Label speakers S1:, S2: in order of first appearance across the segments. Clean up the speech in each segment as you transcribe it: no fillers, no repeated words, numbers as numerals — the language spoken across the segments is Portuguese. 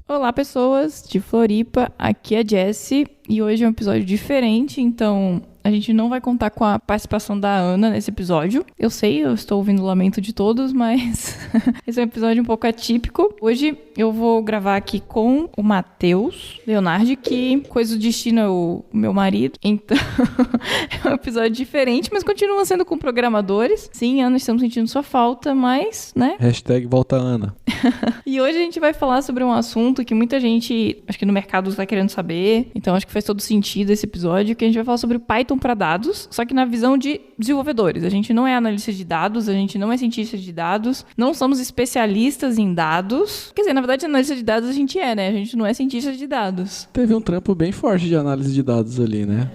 S1: Olá, pessoas de Floripa, aqui é a Jessie e hoje é um episódio diferente, então a gente não vai contar com a participação da Ana nesse episódio. Eu sei, eu estou ouvindo o lamento de todos, mas esse é um episódio um pouco atípico. Hoje eu vou gravar aqui com o Matheus Leonardi, que coisa do destino é o meu marido, então é um episódio diferente, mas continua sendo com programadores. Sim, Ana, estamos sentindo sua falta, mas, né?
S2: Hashtag volta Ana.
S1: E hoje a gente vai falar sobre um assunto que muita gente, acho que no mercado está querendo saber, então acho que faz todo sentido esse episódio, que a gente vai falar sobre Python para dados, só que na visão de desenvolvedores. A gente não é analista de dados, a gente não é cientista de dados, não somos especialistas em dados. Quer dizer, na verdade, analista de dados a gente é, né? A gente não é cientista de dados.
S2: Teve um trampo bem forte de análise de dados ali, né?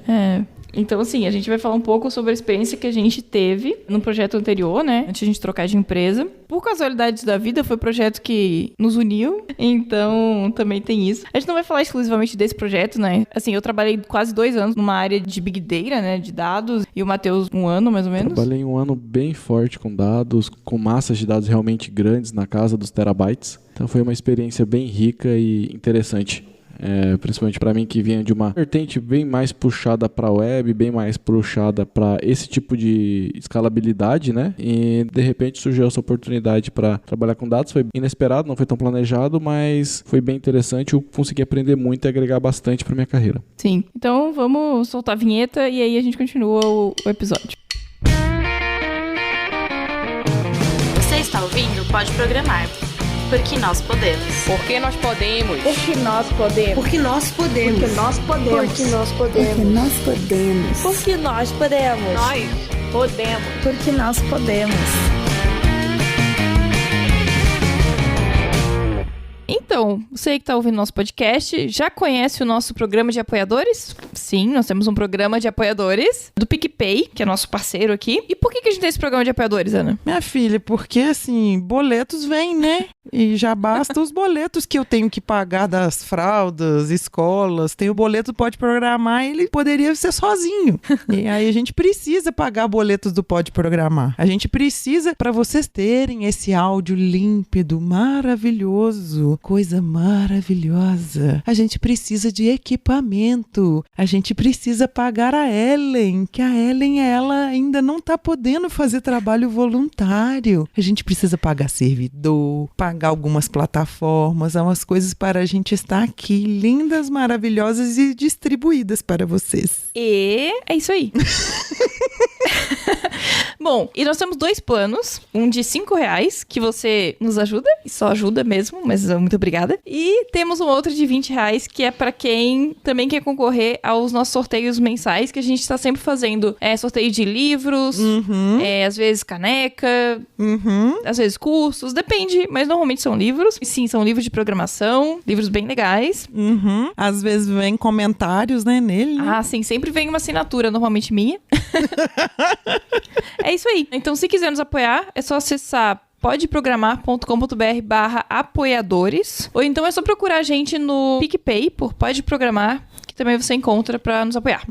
S1: Então, assim, a gente vai falar um pouco sobre a experiência que a gente teve no projeto anterior, né? Antes de a gente trocar de empresa. Por casualidades da vida, foi o projeto que nos uniu. Então, também tem isso. A gente não vai falar exclusivamente desse projeto, né? Assim, eu trabalhei quase 2 anos numa área de Big Data, né? De dados. E o Matheus, 1 ano, mais ou menos.
S2: Trabalhei 1 ano bem forte com dados, com massas de dados realmente grandes, na casa dos terabytes. Então, foi uma experiência bem rica e interessante. Principalmente para mim, que vinha de uma vertente bem mais puxada para a web, bem mais puxada para esse tipo de escalabilidade, né? E de repente surgiu essa oportunidade para trabalhar com dados. Foi inesperado, não foi tão planejado, mas foi bem interessante. Eu consegui aprender muito e agregar bastante para minha carreira.
S1: Sim. Então vamos soltar a vinheta e aí a gente continua o episódio.
S3: Você está ouvindo Pode Programar. Porque nós podemos.
S4: Porque nós podemos.
S5: Porque nós podemos.
S6: Porque nós podemos.
S5: Porque nós podemos.
S6: Porque nós podemos.
S5: Porque nós podemos.
S3: Porque nós podemos.
S5: Nós podemos.
S6: Porque nós podemos.
S1: Então, você que está ouvindo nosso podcast, já conhece o nosso programa de apoiadores? Sim, nós temos um programa de apoiadores do PicPay, que é nosso parceiro aqui. E por que a gente tem esse programa de apoiadores, Ana?
S7: Minha filha, porque assim, boletos vêm, né? E já basta os boletos que eu tenho que pagar das fraldas, escolas. Tem o boleto do Pode Programar, ele poderia ser sozinho. E aí a gente precisa pagar boletos do Pode Programar. A gente precisa, para vocês terem esse áudio límpido, maravilhoso, coisa maravilhosa. A gente precisa de equipamento. A gente precisa pagar a Ellen, que a Ellen, ela ainda não está podendo fazer trabalho voluntário. A gente precisa pagar servidor, pagar algumas plataformas, umas coisas para a gente estar aqui, lindas, maravilhosas e distribuídas para vocês.
S1: E é isso aí. Bom, e nós temos 2 planos, um de R$5, que você nos ajuda, e só ajuda mesmo, mas muito obrigada. E temos um outro de R$20, que é para quem também quer concorrer aos nossos sorteios mensais, que a gente está sempre fazendo sorteio de livros, às vezes caneca, às vezes cursos, depende, mas normalmente são livros. E sim, são livros de programação, livros bem legais.
S7: Às vezes vem comentários, né, nele. Né?
S1: Ah, sim, sempre vem uma assinatura, normalmente minha. É isso aí. Então, se quiser nos apoiar, é só acessar podeprogramar.com.br/apoiadores. Ou então é só procurar a gente no PicPay por Pode Programar, que também você encontra para nos apoiar.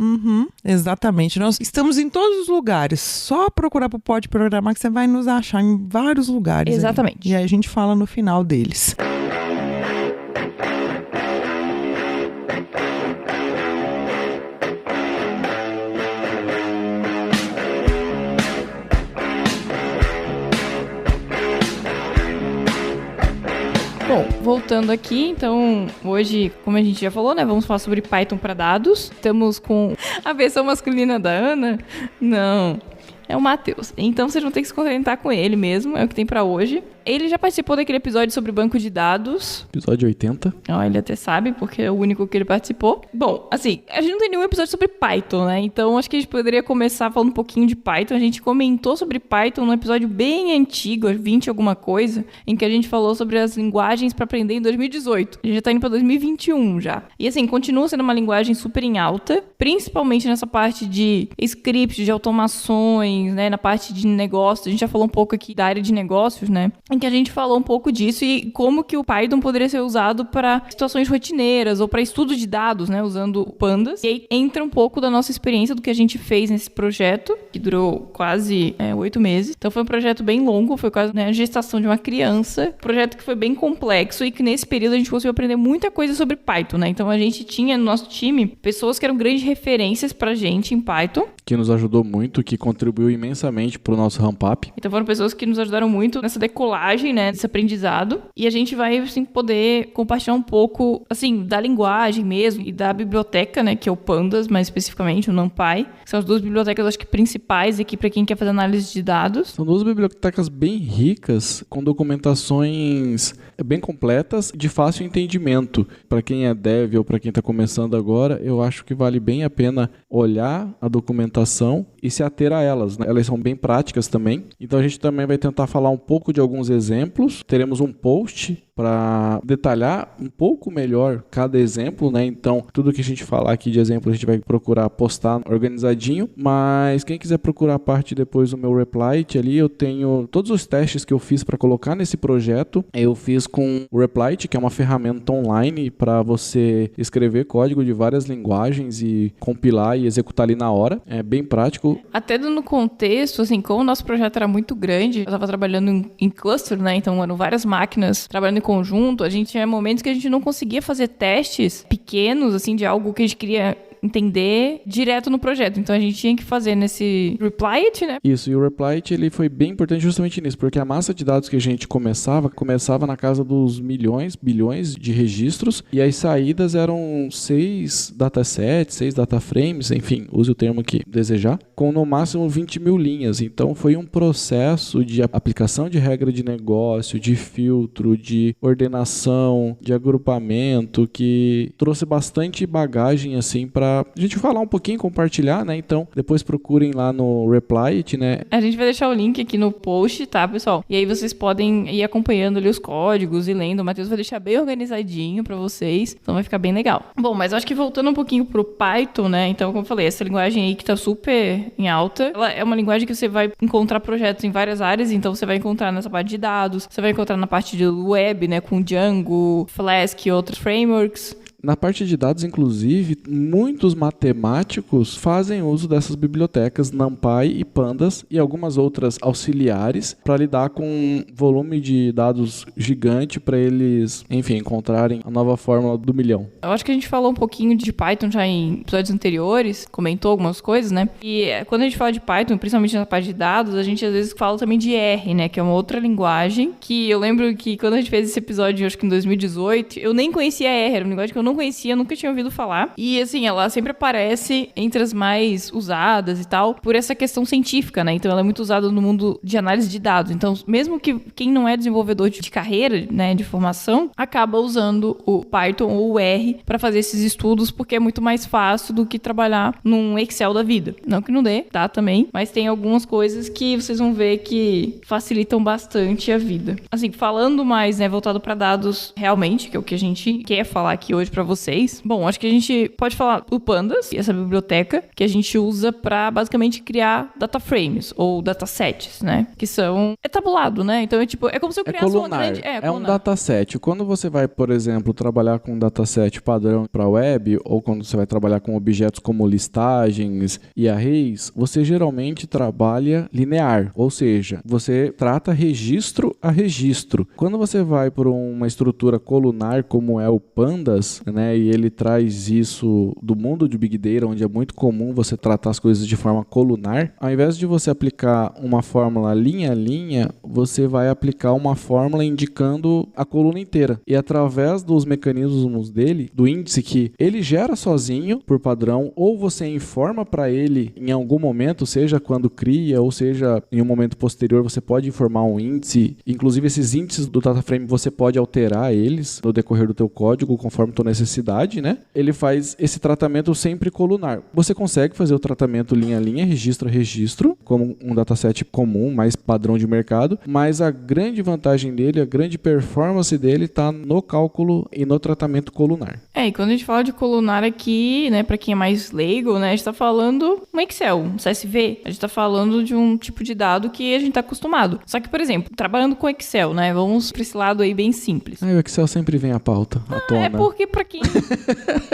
S7: Exatamente. Nós estamos em todos os lugares. Só procurar por Pode Programar que você vai nos achar em vários lugares.
S1: Exatamente.
S7: Aí. E aí a gente fala no final deles.
S1: Bom, voltando aqui, então, hoje, como a gente já falou, né, vamos falar sobre Python para dados. Estamos com a versão masculina da Ana? Não, é o Matheus. Então, vocês vão ter que se contentar com ele mesmo, é o que tem para hoje. Ele já participou daquele episódio sobre banco de dados.
S2: Episódio 80.
S1: Ele até sabe, porque é o único que ele participou. Bom, assim, a gente não tem nenhum episódio sobre Python, né? Então, acho que a gente poderia começar falando um pouquinho de Python. A gente comentou sobre Python num episódio bem antigo, 20 alguma coisa, em que a gente falou sobre as linguagens para aprender em 2018. A gente já tá indo para 2021 já. E assim, continua sendo uma linguagem super em alta, principalmente nessa parte de scripts, de automações, né? Na parte de negócios. A gente já falou um pouco aqui da área de negócios, né? Em que a gente falou um pouco disso e como que o Python poderia ser usado para situações rotineiras ou para estudo de dados, né, usando pandas. E aí entra um pouco da nossa experiência do que a gente fez nesse projeto. que durou quase 8 meses. Então foi um projeto bem longo, foi quase a gestação de uma criança. Projeto que foi bem complexo e que nesse período a gente conseguiu aprender muita coisa sobre Python, né? Então a gente tinha no nosso time pessoas que eram grandes referências pra gente em Python.
S2: Que nos ajudou muito, que contribuiu imensamente pro nosso ramp-up.
S1: Então foram pessoas que nos ajudaram muito nessa decolagem, né, desse aprendizado. E a gente vai, assim, poder compartilhar um pouco, assim, da linguagem mesmo e da biblioteca, né, que é o Pandas, mais especificamente, o NumPy. Que são as duas bibliotecas, acho que, principais aqui para quem quer fazer análise de dados.
S2: São duas bibliotecas bem ricas, com documentações bem completas, de fácil entendimento. Para quem é dev ou para quem está começando agora, eu acho que vale bem a pena olhar a documentação e se ater a elas, né? Elas são bem práticas também. Então a gente também vai tentar falar um pouco de alguns exemplos. Teremos um post para detalhar um pouco melhor cada exemplo, né? Então, tudo que a gente falar aqui de exemplo, a gente vai procurar postar organizadinho, mas quem quiser procurar a parte depois do meu Replit ali, eu tenho todos os testes que eu fiz para colocar nesse projeto. Eu fiz com o Replit, que é uma ferramenta online para você escrever código de várias linguagens e compilar e executar ali na hora. É bem prático.
S1: Até dando contexto, assim, como o nosso projeto era muito grande, eu estava trabalhando em cluster, né? Então, eram várias máquinas trabalhando em conjunto. A gente tinha momentos que a gente não conseguia fazer testes pequenos, assim, de algo que a gente queria entender direto no projeto. Então a gente tinha que fazer nesse Replit, né?
S2: Isso, e o Replit ele foi bem importante justamente nisso, porque a massa de dados que a gente começava na casa dos milhões, bilhões de registros, e as saídas eram 6 datasets, 6 dataframes, enfim, use o termo que desejar, com no máximo 20 mil linhas. Então foi um processo de aplicação de regra de negócio, de filtro, de ordenação, de agrupamento, que trouxe bastante bagagem, assim, para a gente falar um pouquinho, compartilhar, né? Então, depois procurem lá no Replit, né?
S1: A gente vai deixar o link aqui no post, tá, pessoal? E aí vocês podem ir acompanhando ali os códigos e lendo. O Matheus vai deixar bem organizadinho pra vocês, então vai ficar bem legal. Bom, mas eu acho que voltando um pouquinho pro Python, né? Então, como eu falei, essa linguagem aí que tá super em alta, ela é uma linguagem que você vai encontrar projetos em várias áreas, então você vai encontrar nessa parte de dados, você vai encontrar na parte de web, né? Com Django, Flask e outros frameworks.
S2: Na parte de dados, inclusive, muitos matemáticos fazem uso dessas bibliotecas NumPy e Pandas e algumas outras auxiliares para lidar com um volume de dados gigante para eles, enfim, encontrarem a nova fórmula do milhão.
S1: Eu acho que a gente falou um pouquinho de Python já em episódios anteriores, comentou algumas coisas, né? E quando a gente fala de Python, principalmente na parte de dados, a gente às vezes fala também de R, né? Que é uma outra linguagem que eu lembro que quando a gente fez esse episódio, acho que em 2018, eu nem conhecia R, era uma linguagem que eu não conhecia, nunca tinha ouvido falar. E assim, ela sempre aparece entre as mais usadas e tal, por essa questão científica, né? Então ela é muito usada no mundo de análise de dados. Então, mesmo que quem não é desenvolvedor de carreira, né, de formação, acaba usando o Python ou o R para fazer esses estudos, porque é muito mais fácil do que trabalhar num Excel da vida. Não que não dê, tá, também, mas tem algumas coisas que vocês vão ver que facilitam bastante a vida. Assim, falando mais, né, voltado para dados realmente, que é o que a gente quer falar aqui hoje para vocês. Bom, acho que a gente pode falar do Pandas, essa biblioteca que a gente usa para basicamente criar data frames ou datasets, né? Que são tabulado, né? Então é tipo, é como se eu criasse uma grande...
S2: É um dataset. Quando você vai, por exemplo, trabalhar com um dataset padrão para web, ou quando você vai trabalhar com objetos como listagens e arrays, você geralmente trabalha linear, ou seja, você trata registro a registro. Quando você vai por uma estrutura colunar como é o Pandas, né, e ele traz isso do mundo de Big Data, onde é muito comum você tratar as coisas de forma colunar, ao invés de você aplicar uma fórmula linha a linha, você vai aplicar uma fórmula indicando a coluna inteira. E através dos mecanismos dele, do índice que ele gera sozinho, por padrão, ou você informa para ele em algum momento, seja quando cria, ou seja em um momento posterior, você pode informar um índice. Inclusive, esses índices do DataFrame, você pode alterar eles no decorrer do teu código, conforme tua necessidade, né? Ele faz esse tratamento sempre colunar. Você consegue fazer o tratamento linha a linha, registro a registro, como um dataset comum, mais padrão de mercado, mas a grande vantagem dele, a grande performance dele está no cálculo e no tratamento colunar.
S1: E quando a gente fala de colunar aqui, né, para quem é mais leigo, né, a gente tá falando um Excel, um CSV, a gente tá falando de um tipo de dado que a gente tá acostumado. Só que, por exemplo, trabalhando com Excel, né, vamos pra esse lado aí bem simples.
S2: O Excel sempre vem à pauta, à tona.
S1: É porque pra quem...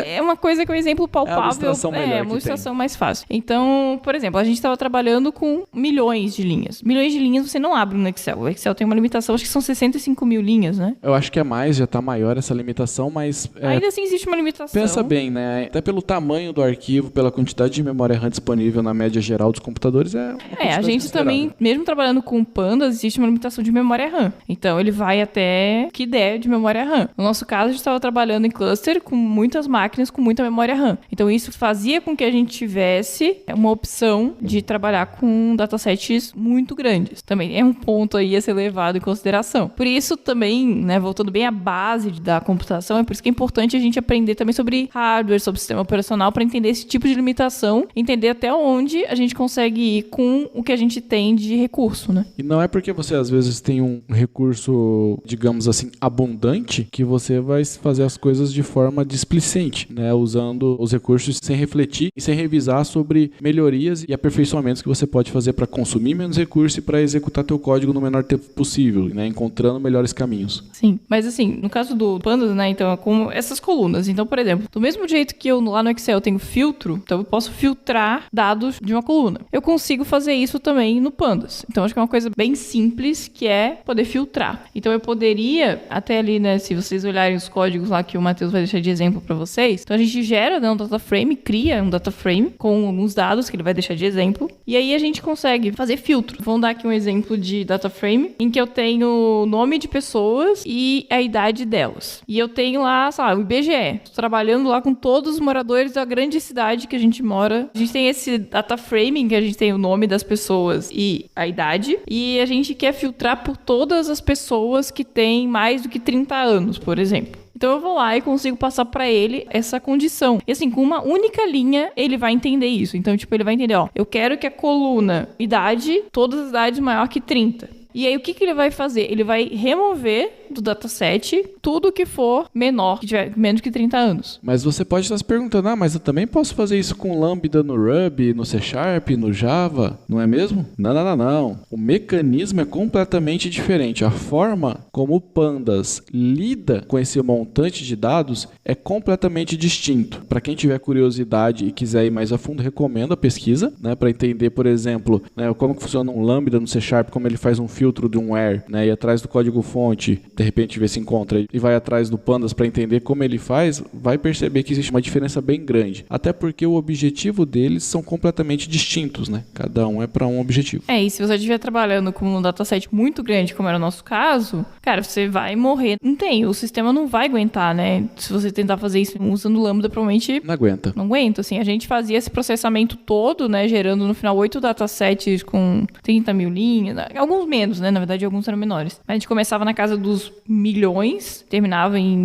S1: é uma coisa que é um exemplo palpável.
S2: abstração melhor
S1: uma
S2: que
S1: ilustração mais fácil. Então, por exemplo, a gente estava trabalhando com milhões de linhas. Milhões de linhas você não abre no Excel. O Excel tem uma limitação, acho que são 65 mil linhas, né?
S2: Eu acho que é mais, já tá maior essa limitação, mas...
S1: Ainda assim existe uma limitação.
S2: Pensa bem, né? Até pelo tamanho do arquivo, pela quantidade de memória RAM disponível na média geral dos computadores, é uma quantidade
S1: A gente também, mesmo trabalhando com pandas, existe uma limitação de memória RAM. Então, ele vai até o que der de memória RAM. No nosso caso, a gente estava trabalhando em cluster com muitas máquinas com muita memória RAM. Então, isso fazia com que a gente tivesse uma opção de trabalhar com datasets muito grandes. Também é um ponto aí a ser levado em consideração. Por isso, também, né, voltando bem à base da computação, é por isso que é importante a gente aprender também sobre hardware, sobre sistema operacional, para entender esse tipo de limitação, entender até onde a gente consegue ir com o que a gente tem de recurso, né?
S2: E não é porque você às vezes tem um recurso, digamos assim, abundante, que você vai fazer as coisas de forma displicente, né? Usando os recursos sem refletir e sem revisar sobre melhorias e aperfeiçoamentos que você pode fazer para consumir menos recurso e para executar teu código no menor tempo possível, né? Encontrando melhores caminhos.
S1: Sim, mas assim, no caso do Pandas, né, então é como essas colunas. Então, por exemplo, do mesmo jeito que eu lá no Excel tenho filtro, então eu posso filtrar dados de uma coluna. Eu consigo fazer isso também no Pandas. Então, acho que é uma coisa bem simples, que é poder filtrar. Então, eu poderia, até ali, né, se vocês olharem os códigos lá que o Matheus vai deixar de exemplo para vocês, então a gente gera, né, um data frame, cria um data frame com alguns dados que ele vai deixar de exemplo, e aí a gente consegue fazer filtro. Vamos dar aqui um exemplo de data frame, em que eu tenho o nome de pessoas e a idade delas. E eu tenho lá, sei lá, o IBGE. Tô trabalhando lá com todos os moradores da grande cidade que a gente mora. A gente tem esse data frame, em que a gente tem o nome das pessoas e a idade, e a gente quer filtrar por todas as pessoas que têm mais do que 30 anos, por exemplo. Então eu vou lá e consigo passar pra ele essa condição. E assim, com uma única linha, ele vai entender isso. Então, tipo, ele vai entender, ó, eu quero que a coluna idade, todas as idades maior que 30. E aí, o que ele vai fazer? Ele vai remover do dataset tudo que for menor, que tiver menos que 30 anos.
S2: Mas você pode estar se perguntando, mas eu também posso fazer isso com Lambda no Ruby, no C Sharp, no Java, não é mesmo? Não. O mecanismo é completamente diferente. A forma como o Pandas lida com esse montante de dados é completamente distinto. Para quem tiver curiosidade e quiser ir mais a fundo, recomendo a pesquisa, né, para entender, por exemplo, né, como que funciona um Lambda no C Sharp, como ele faz um filtro de um where, né, e atrás do código-fonte, de repente ver se encontra e vai atrás do Pandas para entender como ele faz, vai perceber que existe uma diferença bem grande. Até porque o objetivo deles são completamente distintos, né? Cada um é para um objetivo.
S1: E se você estiver trabalhando com um dataset muito grande, como era o nosso caso, cara, você vai morrer. Não tem, o sistema não vai aguentar, né? Se você tentar fazer isso usando Lambda, provavelmente...
S2: Não aguenta.
S1: Não aguenta, assim. A gente fazia esse processamento todo, né? Gerando no final 8 datasets com 30 mil linhas. Alguns menos, né? Na verdade, alguns eram menores. A gente começava na casa dos milhões, terminava em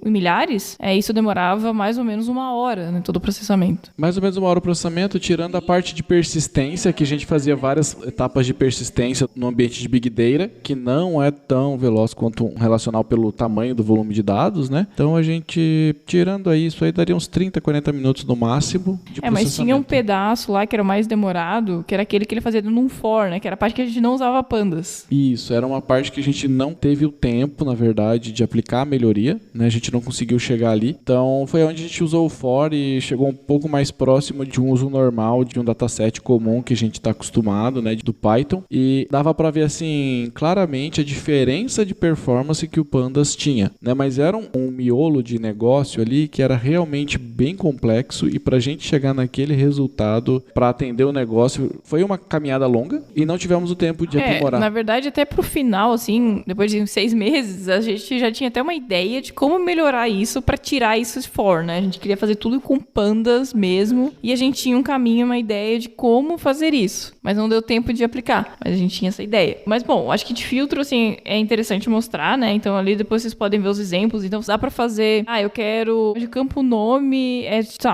S1: milhares. Isso demorava mais ou menos 1 hora, né? Todo o processamento.
S2: Mais ou menos 1 hora o processamento, tirando a parte de persistência, que a gente fazia várias etapas de persistência no ambiente de Big Data, que não é tão veloz quanto um relacional pelo tamanho do volume de dados, né? Então a gente, tirando aí, isso aí daria uns 30, 40 minutos no máximo de processamento.
S1: Mas tinha um pedaço lá que era o mais demorado, que era aquele que ele fazia num for, né? Que era a parte que a gente não usava Pandas.
S2: Isso, era uma parte que a gente não teve o tempo, na verdade, de aplicar a melhoria, né? A gente não conseguiu chegar ali. Então foi onde a gente usou o for e chegou um pouco mais próximo de um uso normal, de um dataset comum que a gente está acostumado, né? Do Python. E dava para ver, assim, claramente a diferença de performance que o Pandas tinha, né? Mas era um miolo de negócio ali que era realmente bem complexo e para a gente chegar naquele resultado, para atender o negócio, foi uma caminhada longa e não tivemos o tempo de aprimorar.
S1: Na verdade, até pro final, assim, depois de 6 meses, a gente já tinha até uma ideia de como melhorar isso para tirar isso for, né? A gente queria fazer tudo com Pandas mesmo e a gente tinha um caminho, uma ideia de como fazer isso, mas não deu tempo de aplicar, mas a gente tinha essa ideia. Mas, bom, acho que de filtro, assim, é interessante mostrar, né? Então, ali depois vocês podem ver os exemplos. Então, dá pra fazer, eu quero de campo nome,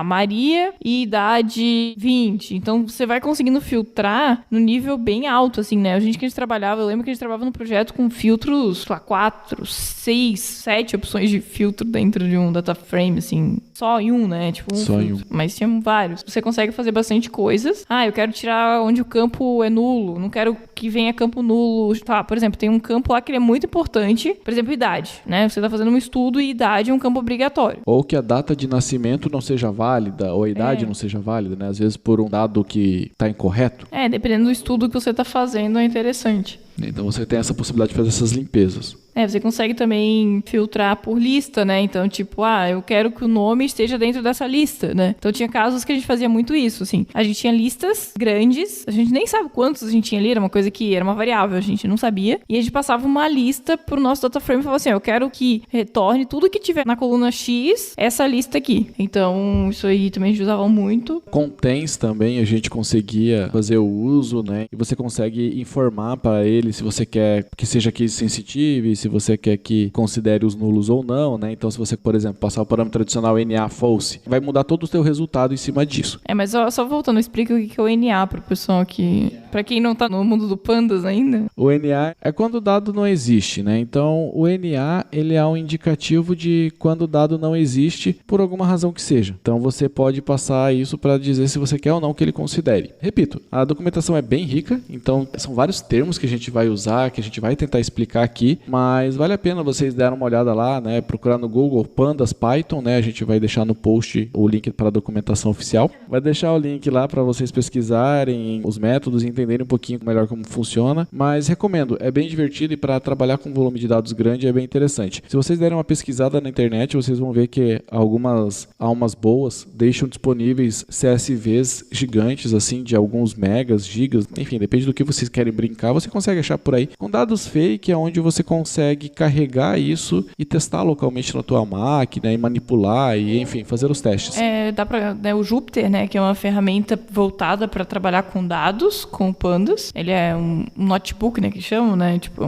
S1: Maria e idade 20. Então, você vai conseguindo filtrar no nível bem alto, assim, né? A gente trabalhava, eu lembro que a gente trabalhava no projeto com filtros, 4, 4, 6, 7 opções de filtro dentro de um data frame, assim, só em um, né? Tipo,
S2: Só em
S1: filtro. Mas tinha vários. Você consegue fazer bastante coisas. Eu quero tirar onde o campo é nulo, não quero que venha campo nulo. Tá, por exemplo, tem um campo lá que ele é muito importante, por exemplo, idade, né? Você tá fazendo um estudo e idade é um campo obrigatório.
S2: Ou que a data de nascimento não seja válida, ou a idade não seja válida, né? Às vezes por um dado que está incorreto.
S1: Dependendo do estudo que você tá fazendo, é interessante.
S2: Então você tem essa possibilidade de fazer essas limpezas.
S1: Você consegue também filtrar por lista, né? Então, tipo, eu quero que o nome esteja dentro dessa lista, né? Então, tinha casos que a gente fazia muito isso, assim. A gente tinha listas grandes, a gente nem sabe quantos a gente tinha ali, era uma coisa que era uma variável, a gente não sabia. E a gente passava uma lista pro nosso data frame e falava assim, eu quero que retorne tudo que tiver na coluna X, essa lista aqui. Então, isso aí também a gente usava muito.
S2: Contents também a gente conseguia fazer o uso, né? E você consegue informar para ele se você quer que seja case sensitive, se você quer que considere os nulos ou não, né? Então, se você, por exemplo, passar o parâmetro tradicional NA false, vai mudar todo o seu resultado em cima disso.
S1: Mas só voltando, explica o que é o NA pro pessoal aqui. Pra quem não tá no mundo do Pandas ainda.
S2: O NA é quando o dado não existe, né? Então, o NA, ele é um indicativo de quando o dado não existe por alguma razão que seja. Então, você pode passar isso para dizer se você quer ou não que ele considere. Repito, a documentação é bem rica, então são vários termos que a gente vai usar, que a gente vai tentar explicar aqui, mas vale a pena vocês darem uma olhada lá, né? Procurar no Google Pandas Python, né? A gente vai deixar no post o link para a documentação oficial. Vai deixar o link lá para vocês pesquisarem os métodos e entenderem um pouquinho melhor como funciona, mas recomendo, é bem divertido e para trabalhar com volume de dados grande é bem interessante. Se vocês derem uma pesquisada na internet, vocês vão ver que algumas almas boas deixam disponíveis CSVs gigantes, assim, de alguns megas, gigas, enfim, depende do que vocês querem brincar, você consegue achar por aí. Com dados fake é onde você consegue carregar isso e testar localmente na tua máquina e manipular e, enfim, fazer os testes.
S1: Dá pra, né, o Jupyter, né, que é uma ferramenta voltada para trabalhar com dados, com pandas. Ele é um notebook, né, que chamam, né, tipo,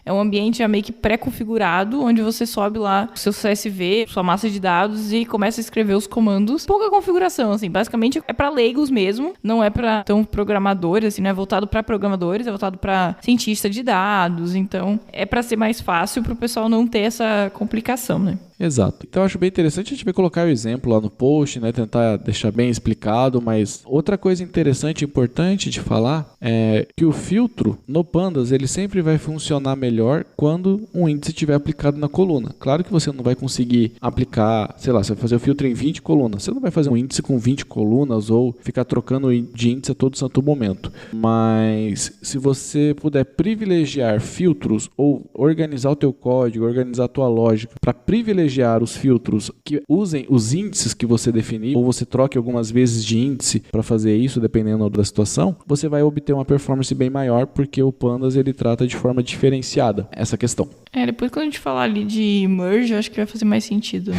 S1: é um ambiente já meio que pré-configurado, onde você sobe lá o seu CSV, sua massa de dados e começa a escrever os comandos. Pouca configuração, assim, basicamente é para leigos mesmo, não é para tão programadores, assim, não é voltado para programadores, é voltado para cientista de dados, então é para ser mais fácil para o pessoal não ter essa complicação, né?
S2: Exato. Então eu acho bem interessante, a gente vai colocar o exemplo lá no post, né, tentar deixar bem explicado, mas outra coisa interessante e importante de falar é que o filtro no Pandas, ele sempre vai funcionar melhor quando um índice estiver aplicado na coluna. Claro que você não vai conseguir aplicar, sei lá, você vai fazer o filtro em 20 colunas, você não vai fazer um índice com 20 colunas ou ficar trocando de índice a todo santo momento, mas se você puder privilegiar filtros ou organizar o teu código, organizar a tua lógica para privilegiar os filtros que usem os índices que você definiu, ou você troque algumas vezes de índice para fazer isso, dependendo da situação, você vai obter uma performance bem maior, porque o Pandas ele trata de forma diferenciada essa questão.
S1: Depois quando a gente falar ali de merge, eu acho que vai fazer mais sentido, né?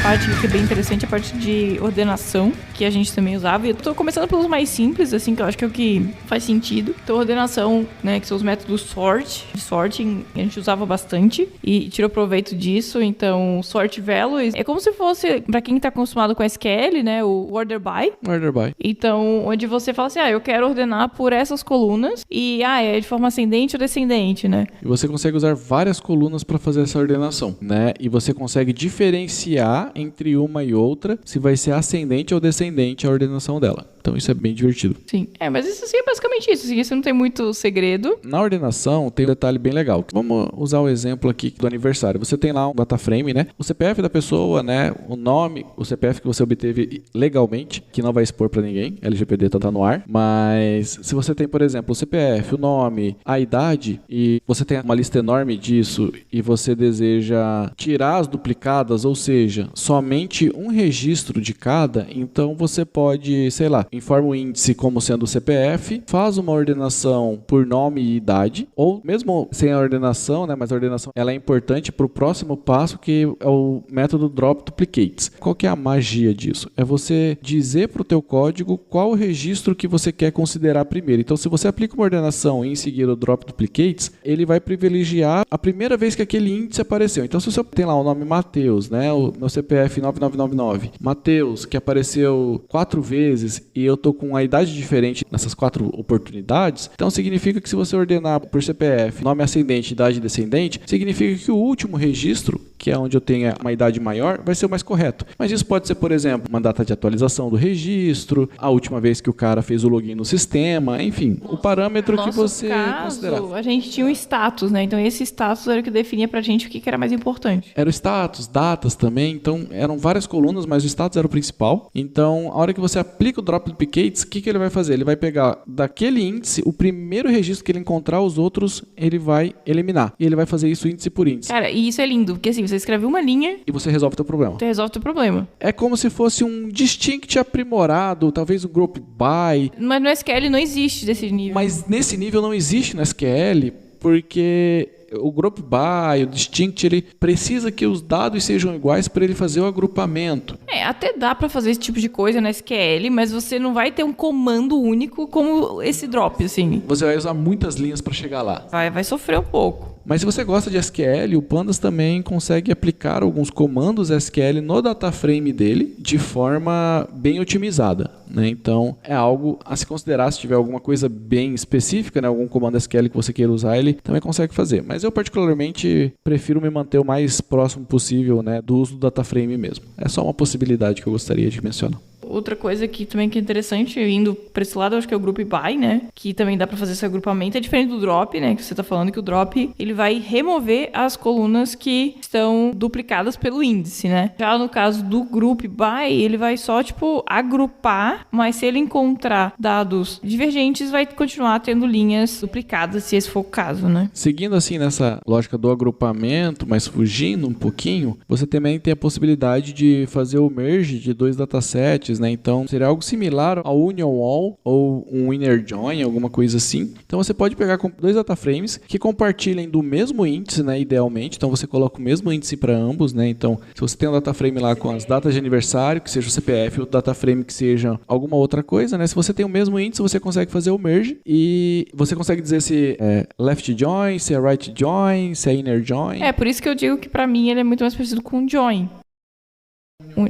S1: Parte que é bem interessante, a parte de ordenação, que a gente também usava. E eu tô começando pelos mais simples, assim, que eu acho que é o que faz sentido. Então, ordenação, né, que são os métodos sorting, a gente usava bastante e tirou proveito disso. Então, sort values é como se fosse, pra quem tá acostumado com SQL, né, o order by.
S2: Order by.
S1: Então, onde você fala assim, eu quero ordenar por essas colunas e, é de forma ascendente ou descendente, né?
S2: E você consegue usar várias colunas para fazer essa ordenação, né? E você consegue diferenciar entre uma e outra se vai ser ascendente ou descendente a ordenação dela. Então isso é bem divertido.
S1: Sim, mas isso assim, é basicamente isso. Assim, isso não tem muito segredo.
S2: Na ordenação tem um detalhe bem legal. Vamos usar o exemplo aqui do aniversário. Você tem lá um data frame, né? O CPF da pessoa, né? O nome, o CPF que você obteve legalmente, que não vai expor para ninguém. LGPD tá no ar. Mas se você tem, por exemplo, o CPF, o nome, a idade, e você tem uma lista enorme disso e você deseja tirar as duplicadas, ou seja, somente um registro de cada, então você pode, sei lá, informa o índice como sendo o CPF, faz uma ordenação por nome e idade, ou mesmo sem a ordenação, né, mas a ordenação ela é importante para o próximo passo, que é o método Drop Duplicates. Qual que é a magia disso? É você dizer para o teu código qual o registro que você quer considerar primeiro. Então, se você aplica uma ordenação e em seguida o Drop Duplicates, ele vai privilegiar a primeira vez que aquele índice apareceu. Então, se você tem lá o nome Matheus, né, o meu CPF 9999, Matheus, que apareceu 4 vezes e eu tô com a idade diferente nessas 4 oportunidades, então significa que se você ordenar por CPF, nome ascendente, idade descendente, significa que o último registro, que é onde eu tenho uma idade maior, vai ser o mais correto. Mas isso pode ser, por exemplo, uma data de atualização do registro, a última vez que o cara fez o login no sistema, enfim, o parâmetro que você considerar.
S1: A gente tinha um status, né? Então esse status era o que definia pra gente o que era mais importante.
S2: Era o status, datas também, então eram várias colunas, mas o status era o principal. Então, a hora que você aplica o Drop Duplicates, o que ele vai fazer? Ele vai pegar daquele índice, o primeiro registro que ele encontrar, os outros ele vai eliminar. E ele vai fazer isso índice por índice.
S1: Cara, e isso é lindo, porque assim, você escreve uma linha
S2: e você resolve o teu problema.
S1: Você resolve o teu problema.
S2: É como se fosse um distinct aprimorado, talvez um group by.
S1: Mas no SQL não existe desse nível.
S2: Mas nesse nível não existe no SQL, porque o group by, o distinct, ele precisa que os dados sejam iguais para ele fazer o agrupamento.
S1: Até dá para fazer esse tipo de coisa no SQL, mas você não vai ter um comando único como esse drop, assim.
S2: Você vai usar muitas linhas para chegar lá.
S1: Vai sofrer um pouco.
S2: Mas se você gosta de SQL, o Pandas também consegue aplicar alguns comandos SQL no dataframe dele de forma bem otimizada, né? Então, é algo a se considerar se tiver alguma coisa bem específica, né? Algum comando SQL que você queira usar, ele também consegue fazer. Mas eu particularmente prefiro me manter o mais próximo possível, né, do uso do dataframe mesmo. É só uma possibilidade que eu gostaria de mencionar.
S1: Outra coisa que também que é interessante, indo para esse lado, eu acho que é o group by, né? Que também dá para fazer esse agrupamento. É diferente do drop, né? Que você tá falando que o drop, ele vai remover as colunas que estão duplicadas pelo índice, né? Já no caso do group by, ele vai só, tipo, agrupar, mas se ele encontrar dados divergentes, vai continuar tendo linhas duplicadas, se esse for o caso, né?
S2: Seguindo assim nessa lógica do agrupamento, mas fugindo um pouquinho, você também tem a possibilidade de fazer o merge de 2 datasets, né? Então, seria algo similar ao Union All ou um Inner Join, alguma coisa assim. Então, você pode pegar 2 dataframes que compartilhem do mesmo índice, né? Idealmente. Então, você coloca o mesmo índice para ambos, né? Então, se você tem um dataframe lá com as datas de aniversário, que seja o CPF, ou dataframe que seja alguma outra coisa, né? Se você tem o mesmo índice, você consegue fazer o merge e você consegue dizer se é left join, se é right join, se é inner join.
S1: Por isso que eu digo que para mim ele é muito mais parecido com join.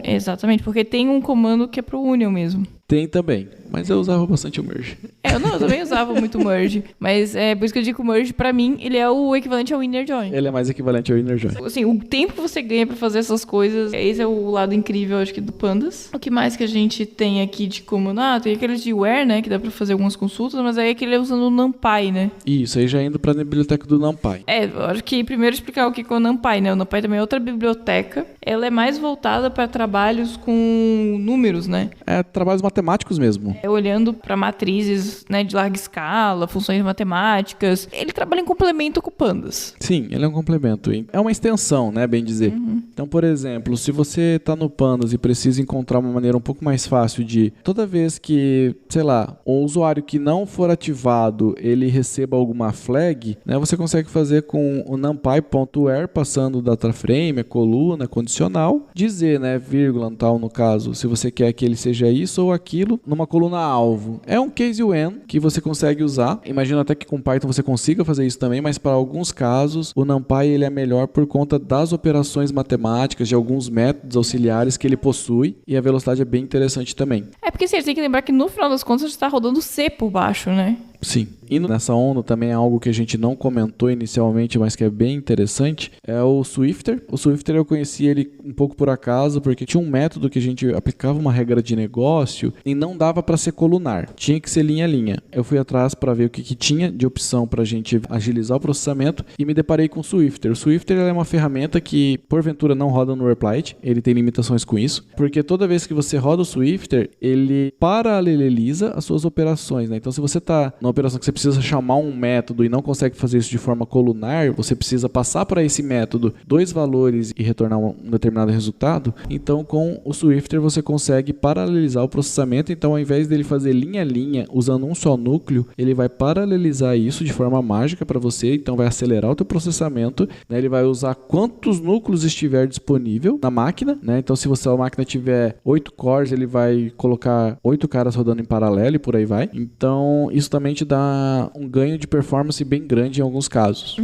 S1: Exatamente, porque tem um comando que é pro union mesmo.
S2: Tem também, mas eu usava bastante o merge.
S1: Eu também usava muito o merge, mas é por isso que eu digo que o merge, pra mim, ele é o equivalente ao inner join.
S2: Ele é mais equivalente ao inner join.
S1: Assim, o tempo que você ganha pra fazer essas coisas, esse é o lado incrível, acho que, do Pandas. O que mais que a gente tem aqui de comando? Tem aqueles de where, né, que dá pra fazer algumas consultas, mas aí é aquele usando o NumPy, né?
S2: Isso, aí já indo pra biblioteca do NumPy.
S1: Eu acho que primeiro explicar o que é o NumPy, né? O NumPy também é outra biblioteca. Ela é mais voltada para trabalhos com números, né?
S2: Trabalhos matemáticos mesmo.
S1: Olhando para matrizes, né, de larga escala, funções matemáticas. Ele trabalha em complemento com o Pandas.
S2: Sim, ele é um complemento. É uma extensão, né, bem dizer. Então, por exemplo, se você está no Pandas e precisa encontrar uma maneira um pouco mais fácil de, toda vez que, sei lá, um usuário que não for ativado, ele receba alguma flag, né, você consegue fazer com o numpy.where, passando o dataframe, a coluna, condicional, dizer, né, vírgula, tal, no caso, se você quer que ele seja isso ou aquilo, numa coluna alvo. É um case when que você consegue usar. Imagino até que com Python você consiga fazer isso também, mas para alguns casos o NumPy ele é melhor por conta das operações matemáticas, de alguns métodos auxiliares que ele possui, e a velocidade é bem interessante também.
S1: Porque você tem que lembrar que no final das contas você está rodando C por baixo, né?
S2: Sim. E nessa ONU também é algo que a gente não comentou inicialmente, mas que é bem interessante, é o Swifter. O Swifter eu conheci ele um pouco por acaso, porque tinha um método que a gente aplicava uma regra de negócio e não dava para ser colunar, tinha que ser linha a linha. Eu fui atrás para ver o que tinha de opção para a gente agilizar o processamento e me deparei com o Swifter. O Swifter é uma ferramenta que, porventura, não roda no Replit, ele tem limitações com isso, porque toda vez que você roda o Swifter, ele paraleliza as suas operações, né? Então, se você está na operação que você precisa chamar um método e não consegue fazer isso de forma colunar, você precisa passar para esse método 2 valores e retornar um determinado resultado. Então, com o Swifter você consegue paralelizar o processamento. Então, ao invés dele fazer linha a linha usando um só núcleo, ele vai paralelizar isso de forma mágica para você. Então, vai acelerar o teu processamento, né? Ele vai usar quantos núcleos estiver disponível na máquina, né? Então, se a máquina tiver 8 cores, ele vai colocar 8 caras rodando em paralelo e por aí vai. Então, isso também te dá um ganho de performance bem grande em alguns casos.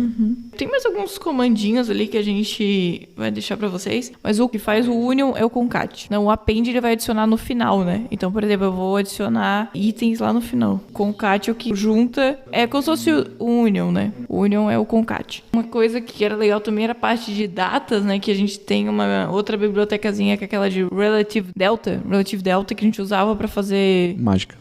S1: Tem mais alguns comandinhos ali que a gente vai deixar pra vocês, mas o que faz o union é o concat. Não, o append ele vai adicionar no final, né? Então, por exemplo, eu vou adicionar itens lá no final. Concat é o que junta, é como se fosse o union, né? O union é o concat. Uma coisa que era legal também era a parte de datas, né? Que a gente tem uma outra bibliotecazinha que é aquela de Relative Delta que a gente usava pra fazer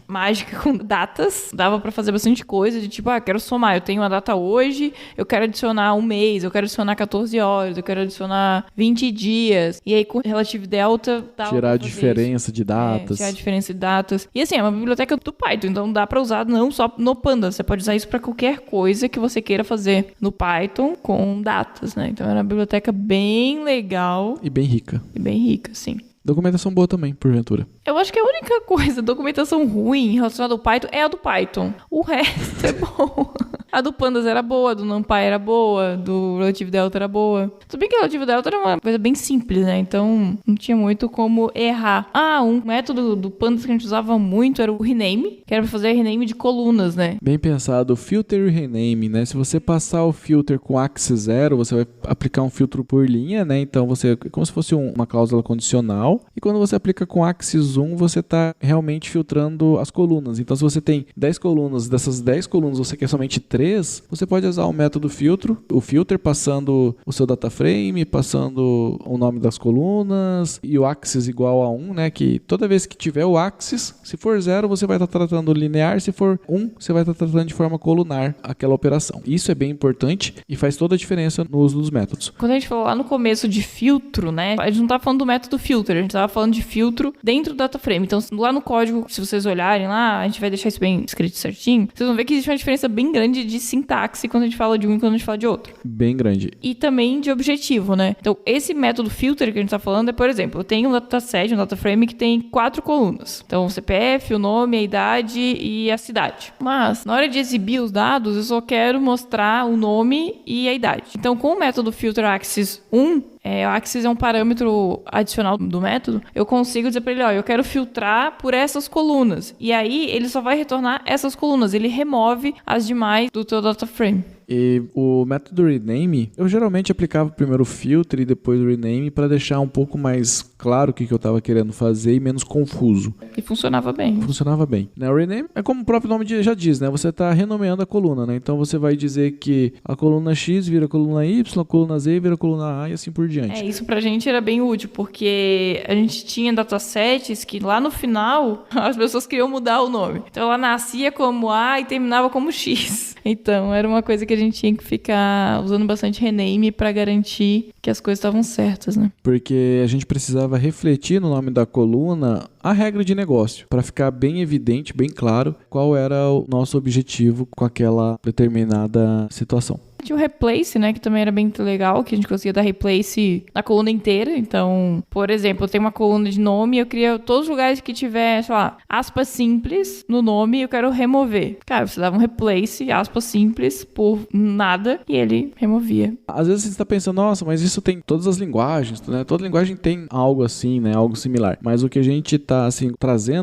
S1: mágica com datas. Dava pra fazer bastante coisa de tipo, quero somar, eu tenho uma data hoje, eu quero adicionar um mês, eu quero adicionar 14 horas, eu quero adicionar 20 dias. E aí com Relative Delta dava
S2: tirar a
S1: pra fazer
S2: diferença de datas.
S1: Tirar a diferença de datas. E assim, é uma biblioteca do Python, então dá pra usar não só no Pandas, você pode usar isso pra qualquer coisa que você queira fazer no Python com datas, né? Então era uma biblioteca bem legal.
S2: E bem rica.
S1: E bem rica, sim.
S2: Documentação boa também, porventura.
S1: Eu acho que a única coisa, documentação ruim relacionada ao Python é a do Python. O resto é bom. A do Pandas era boa, a do NumPy era boa, do Relative Delta era boa. Tudo bem que o Relative Delta era uma coisa bem simples, né? Então, não tinha muito como errar. Um método do Pandas que a gente usava muito era o rename, que era pra fazer rename de colunas, né?
S2: Bem pensado, filter e rename, né? Se você passar o filter com axis 0, você vai aplicar um filtro por linha, né? Então, você como se fosse uma cláusula condicional. E quando você aplica com axis 1, você está realmente filtrando as colunas. Então, se você tem 10 colunas, dessas 10 colunas você quer somente 3, você pode usar o método filtro, o filter passando o seu data frame, passando o nome das colunas e o axis igual a 1, né? Que toda vez que tiver o axis, se for 0, você vai estar tratando linear, se for 1, você vai estar tratando de forma colunar aquela operação. Isso é bem importante e faz toda a diferença no uso dos métodos.
S1: Quando a gente falou lá no começo de filtro, né? A gente não tá falando do método filter, a gente tava falando de filtro dentro do data frame. Então, lá no código, se vocês olharem lá, a gente vai deixar isso bem escrito certinho, vocês vão ver que existe uma diferença bem grande de sintaxe quando a gente fala de um e quando a gente fala de outro.
S2: Bem grande.
S1: E também de objetivo, né? Então, esse método filter que a gente tá falando é, por exemplo, eu tenho um dataset, um data frame que tem 4 colunas. Então, o CPF, o nome, a idade e a cidade. Mas, na hora de exibir os dados, eu só quero mostrar o nome e a idade. Então, com o método filter axis 1, o axis é um parâmetro adicional do método, eu consigo dizer para ele, eu quero filtrar por essas colunas. E aí, ele só vai retornar essas colunas. Ele remove as demais do teu data frame.
S2: E o método rename, eu geralmente aplicava primeiro o filter e depois o rename para deixar um pouco mais claro o que eu estava querendo fazer e menos confuso.
S1: E funcionava bem.
S2: Funcionava bem. O rename é como o próprio nome já diz, né? Você está renomeando a coluna, né? Então você vai dizer que a coluna X vira a coluna Y, a coluna Z vira a coluna A e assim por diante.
S1: Isso pra gente era bem útil, porque a gente tinha datasets que lá no final as pessoas queriam mudar o nome. Então ela nascia como A e terminava como X. Então era uma coisa que a gente tinha que ficar usando bastante rename para garantir que as coisas estavam certas, né?
S2: Porque a gente precisava refletir no nome da coluna a regra de negócio, para ficar bem evidente, bem claro qual era o nosso objetivo com aquela determinada situação.
S1: Tinha o replace, né, que também era bem legal, que a gente conseguia dar replace na coluna inteira. Então, por exemplo, eu tenho uma coluna de nome e eu queria todos os lugares que tiver, sei lá, aspas simples no nome, eu quero remover. Cara, você dava um replace, aspas simples, por nada, e ele removia.
S2: Às vezes você está pensando, nossa, mas isso tem todas as linguagens, né? Toda linguagem tem algo assim, né? Algo similar. Mas o que a gente está, assim,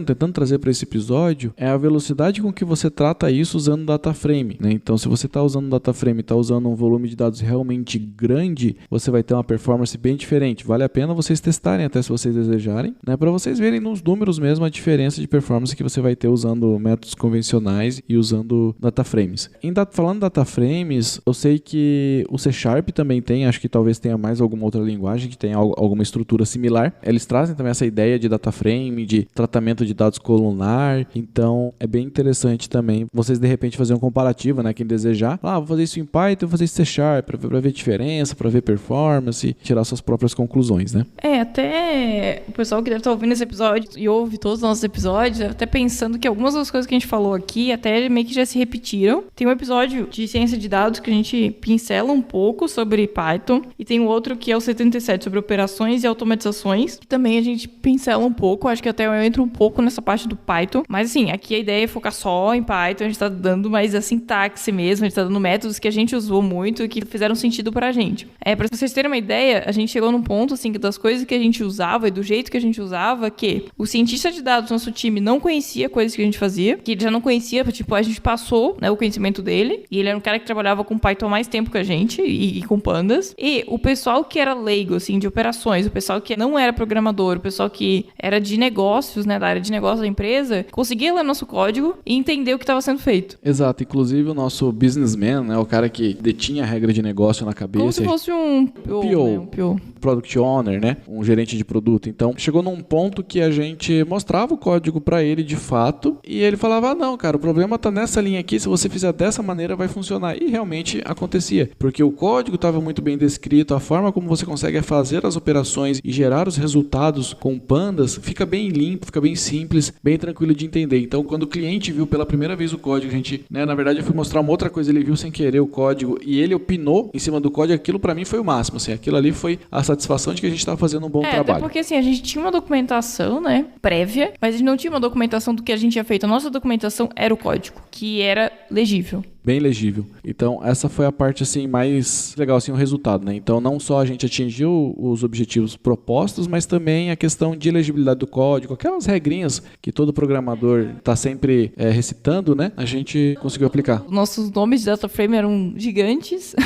S2: tentando trazer para esse episódio é a velocidade com que você trata isso usando o data frame, né? Então, se você está usando o data frame, está usando um volume de dados realmente grande, você vai ter uma performance bem diferente. Vale a pena vocês testarem até se vocês desejarem, né? Para vocês verem nos números mesmo a diferença de performance que você vai ter usando métodos convencionais e usando data frames. Falando data frames, eu sei que o C# também tem, acho que talvez tenha mais alguma outra linguagem que tenha alguma estrutura similar. Eles trazem também essa ideia de data frame, de tratamento de dados colunar, então é bem interessante também vocês de repente fazer um comparativo, né? Quem desejar, vou fazer isso em Python Python, fazer C#, para ver diferença, para ver performance, tirar suas próprias conclusões, né?
S1: Até o pessoal que deve estar ouvindo esse episódio e ouve todos os nossos episódios, até pensando que algumas das coisas que a gente falou aqui até meio que já se repetiram. Tem um episódio de ciência de dados que a gente pincela um pouco sobre Python e tem um outro que é o 77 sobre operações e automatizações, que também a gente pincela um pouco, acho que até eu entro um pouco nessa parte do Python, mas assim, aqui a ideia é focar só em Python, a gente tá dando mais a sintaxe mesmo, a gente tá dando métodos que a gente usou muito e que fizeram sentido pra gente. Pra vocês terem uma ideia, a gente chegou num ponto, assim, que das coisas que a gente usava e do jeito que a gente usava, que o cientista de dados do nosso time não conhecia coisas que a gente fazia, que ele já não conhecia, tipo, a gente passou, né, o conhecimento dele, e ele era um cara que trabalhava com Python há mais tempo que a gente, e com pandas, e o pessoal que era leigo, assim, de operações, o pessoal que não era programador, o pessoal que era de negócios, né, da área de negócio da empresa, conseguia ler nosso código e entender o que estava sendo feito.
S2: Exato, inclusive o nosso businessman, né, o cara que detinha a regra de negócio na cabeça.
S1: Como se fosse um PO, né, um PO.
S2: Product Owner, né, um gerente de produto. Então, chegou num ponto que a gente mostrava o código para ele de fato e ele falava, não, cara, o problema tá nessa linha aqui, se você fizer dessa maneira vai funcionar. E realmente acontecia, porque o código estava muito bem descrito, a forma como você consegue fazer as operações e gerar os resultados com pandas fica bem limpo, fica bem simples, bem tranquilo de entender. Então, quando o cliente viu pela primeira vez o código, a gente, né, na verdade eu fui mostrar uma outra coisa, ele viu sem querer o código e ele opinou em cima do código, aquilo para mim foi o máximo, assim, aquilo ali foi a satisfação de que a gente estava fazendo um bom trabalho.
S1: Até porque assim, a gente tinha uma documentação, né, prévia, mas a gente não tinha uma documentação do que a gente tinha feito. A nossa documentação era o código, que era legível.
S2: Bem legível. Então, essa foi a parte assim mais legal, assim, o resultado, né? Então, não só a gente atingiu os objetivos propostos, mas também a questão de legibilidade do código, aquelas regrinhas que todo programador está sempre recitando, né? A gente conseguiu aplicar.
S1: Nossos nomes de DataFrame eram gigantes.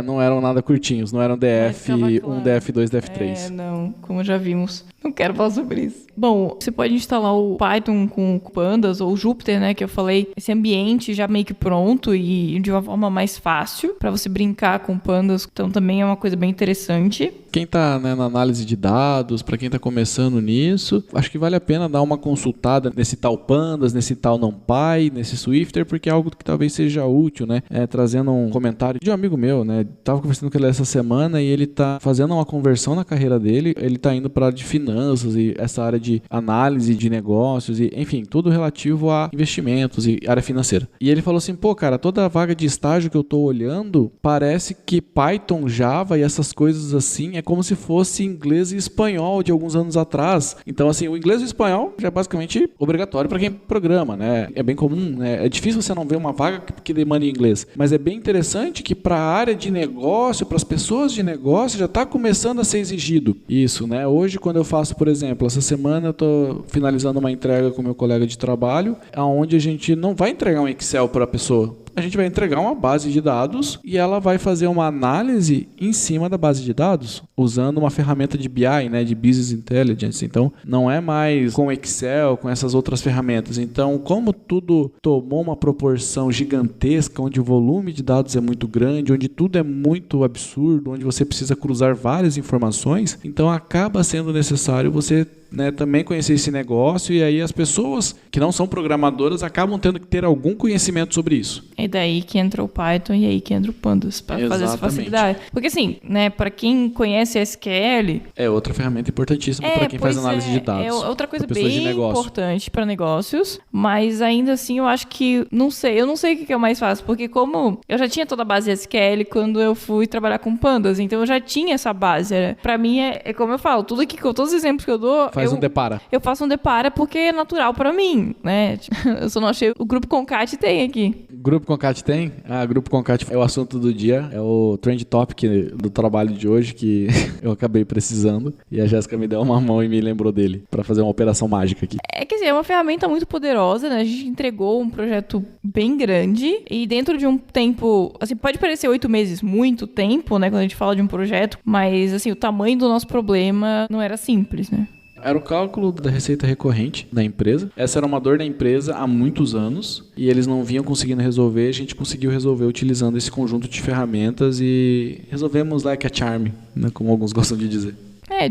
S2: Não eram nada curtinhos, não eram DF1,
S1: claro.
S2: DF2, DF3.
S1: Não, como já vimos. Não quero falar sobre isso. Bom, você pode instalar o Python com Pandas ou Jupyter, né, que eu falei, esse ambiente já meio que pronto e de uma forma mais fácil para você brincar com Pandas. Então também é uma coisa bem interessante.
S2: Quem está, né, na análise de dados, para quem está começando nisso, acho que vale a pena dar uma consultada nesse tal Pandas, nesse tal NumPy, nesse Swifter, porque é algo que talvez seja útil, né? Trazendo um comentário de um amigo meu, né? Tava conversando com ele essa semana e ele tá fazendo uma conversão na carreira dele, ele tá indo para a área de finanças e essa área de análise de negócios e, enfim, tudo relativo a investimentos e área financeira. E ele falou assim, pô, cara, toda a vaga de estágio que eu tô olhando, parece que Python, Java e essas coisas assim, é como se fosse inglês e espanhol de alguns anos atrás. Então, assim, o inglês e o espanhol já é basicamente obrigatório para quem programa, né? É bem comum, né? É difícil você não ver uma vaga que demande inglês, mas é bem interessante que para a área de negócio, para as pessoas de negócio, já está começando a ser exigido isso, né? Hoje, quando eu faço, por exemplo, essa semana eu estou finalizando uma entrega com meu colega de trabalho, onde a gente não vai entregar um Excel para a pessoa. A gente vai entregar uma base de dados e ela vai fazer uma análise em cima da base de dados, usando uma ferramenta de BI, né, de Business Intelligence. Então, não é mais com Excel, com essas outras ferramentas. Então, como tudo tomou uma proporção gigantesca, onde o volume de dados é muito grande, onde tudo é muito absurdo, onde você precisa cruzar várias informações, então acaba sendo necessário você, né, também conhecer esse negócio, e aí as pessoas que não são programadoras acabam tendo que ter algum conhecimento sobre isso.
S1: É daí que entra o Python e aí que entra o Pandas para fazer essa facilidade. Porque assim, né, para quem conhece SQL...
S2: É outra ferramenta importantíssima para quem faz análise de dados.
S1: É outra coisa bem importante para negócios, mas ainda assim eu acho que, eu não sei o que é o mais fácil, porque como eu já tinha toda a base de SQL quando eu fui trabalhar com Pandas, então eu já tinha essa base. Para mim é como eu falo, tudo aqui, todos os exemplos que eu dou,
S2: Faz um depara.
S1: Eu faço um depara porque é natural pra mim, né? Eu só não achei... O Grupo Concat tem aqui.
S2: Grupo Concat tem? Grupo Concat é o assunto do dia. É o trend topic do trabalho de hoje que eu acabei precisando. E a Jéssica me deu uma mão e me lembrou dele pra fazer uma operação mágica aqui.
S1: Quer dizer, é uma ferramenta muito poderosa, né? A gente entregou um projeto bem grande e dentro de um tempo... Assim, pode parecer 8 meses muito tempo, né? Quando a gente fala de um projeto. Mas, assim, o tamanho do nosso problema não era simples, né?
S2: Era o cálculo da receita recorrente da empresa. Essa era uma dor da empresa há muitos anos e eles não vinham conseguindo resolver. A gente conseguiu resolver utilizando esse conjunto de ferramentas e resolvemos like a charm, né, como alguns gostam de dizer.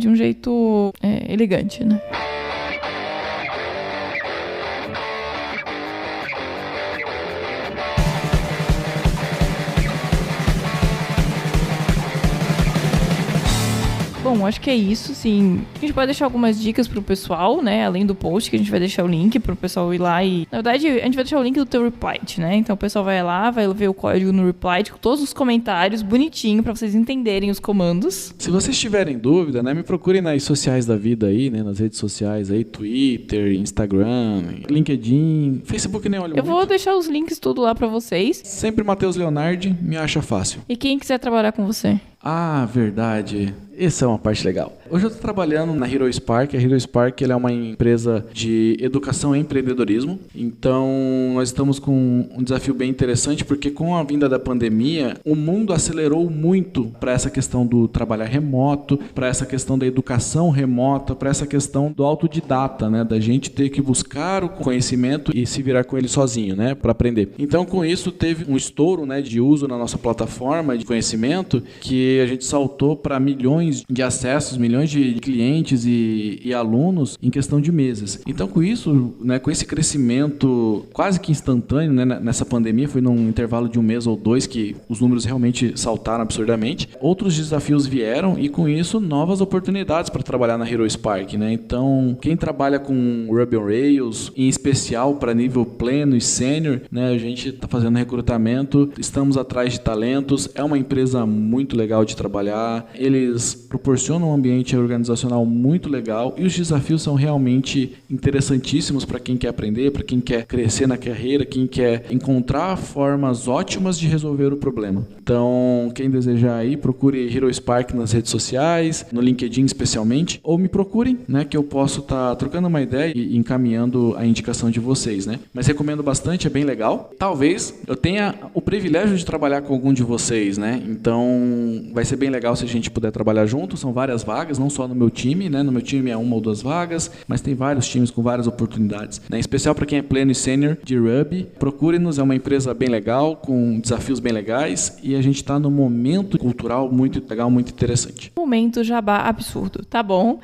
S1: De um jeito elegante, né? Bom, acho que é isso, sim. A gente pode deixar algumas dicas pro pessoal, né? Além do post, que a gente vai deixar o link pro pessoal ir lá e... Na verdade, a gente vai deixar o link do teu Replyte, né? Então o pessoal vai lá, vai ver o código no Replyte com todos os comentários, bonitinho, pra vocês entenderem os comandos.
S2: Se vocês tiverem dúvida, né, me procurem nas sociais da vida aí, né? Nas redes sociais aí, Twitter, Instagram, LinkedIn, Facebook nem olho
S1: Eu
S2: muito.
S1: vou deixar os links tudo lá pra vocês.
S2: Sempre Matheus Leonardi, me acha fácil.
S1: E quem quiser trabalhar com você?
S2: Ah, verdade. Essa é uma parte legal. Hoje eu estou trabalhando na Hero Spark. A Hero Spark ela é uma empresa de educação e empreendedorismo. Então, nós estamos com um desafio bem interessante, porque com a vinda da pandemia, o mundo acelerou muito para essa questão do trabalhar remoto, para essa questão da educação remota, para essa questão do autodidata, né? Da gente ter que buscar o conhecimento e se virar com ele sozinho, né? Para aprender. Então, com isso, teve um estouro, né, de uso na nossa plataforma de conhecimento, que a gente saltou para milhões de acessos, milhões de clientes e alunos em questão de meses. Então, com isso, né, com esse crescimento quase que instantâneo, né, nessa pandemia, foi num intervalo de 1 mês ou 2 que os números realmente saltaram absurdamente. Outros desafios vieram e, com isso, novas oportunidades para trabalhar na Hero Spark, né? Então, quem trabalha com Ruby on Rails, em especial para nível pleno e sênior, né, a gente está fazendo recrutamento, estamos atrás de talentos, é uma empresa muito legal de trabalhar, eles proporcionam um ambiente organizacional muito legal e os desafios são realmente interessantíssimos para quem quer aprender, para quem quer crescer na carreira, quem quer encontrar formas ótimas de resolver o problema. Então, quem desejar aí, procure Hero Spark nas redes sociais, no LinkedIn especialmente, ou me procurem, né, que eu posso estar trocando uma ideia e encaminhando a indicação de vocês, né? Mas recomendo bastante, é bem legal. Talvez eu tenha o privilégio de trabalhar com algum de vocês, né? Então, vai ser bem legal se a gente puder trabalhar junto. São várias vagas, não só no meu time, né? No meu time é 1 ou 2 vagas, mas tem vários times com várias oportunidades, né? Em especial para quem é pleno e sênior de Ruby, procure-nos, é uma empresa bem legal, com desafios bem legais e a gente está num momento cultural muito legal, muito interessante.
S1: Momento jabá absurdo, tá bom?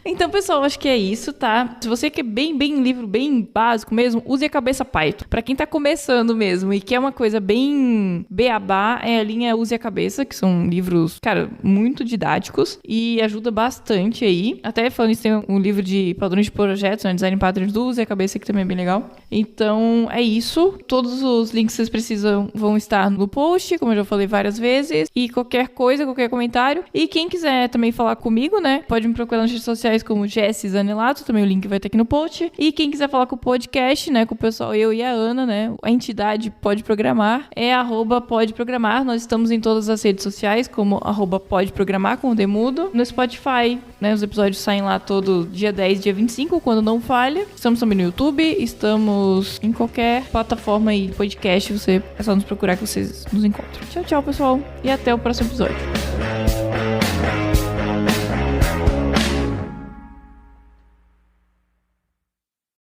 S1: Então, pessoal, acho que é isso, tá? Se você quer bem livro, bem básico mesmo, use a cabeça Python. Pra quem tá começando mesmo e quer uma coisa bem beabá, é a linha Use a Cabeça, que são livros, cara, muito didáticos e ajuda bastante aí. Até falando isso, tem um livro de padrões de projetos, né? Design Patterns do Use a Cabeça, que também é bem legal. Então, é isso. Todos os links que vocês precisam vão estar no post, como eu já falei várias vezes. E qualquer coisa, qualquer comentário. E quem quiser também falar comigo, né? Pode me procurar nas redes sociais como Jessie Zanelato, também o link vai estar aqui no post. E quem quiser falar com o podcast, né, com o pessoal, eu e a Ana, né, a entidade Pode Programar, é @PodeProgramar. Nós estamos em todas as redes sociais como @PodeProgramar com o Demudo. No Spotify, né, os episódios saem lá todo dia 10, dia 25, quando não falha. Estamos também no YouTube, estamos em qualquer plataforma aí de podcast, é só nos procurar que vocês nos encontram. Tchau, tchau, pessoal, e até o próximo episódio.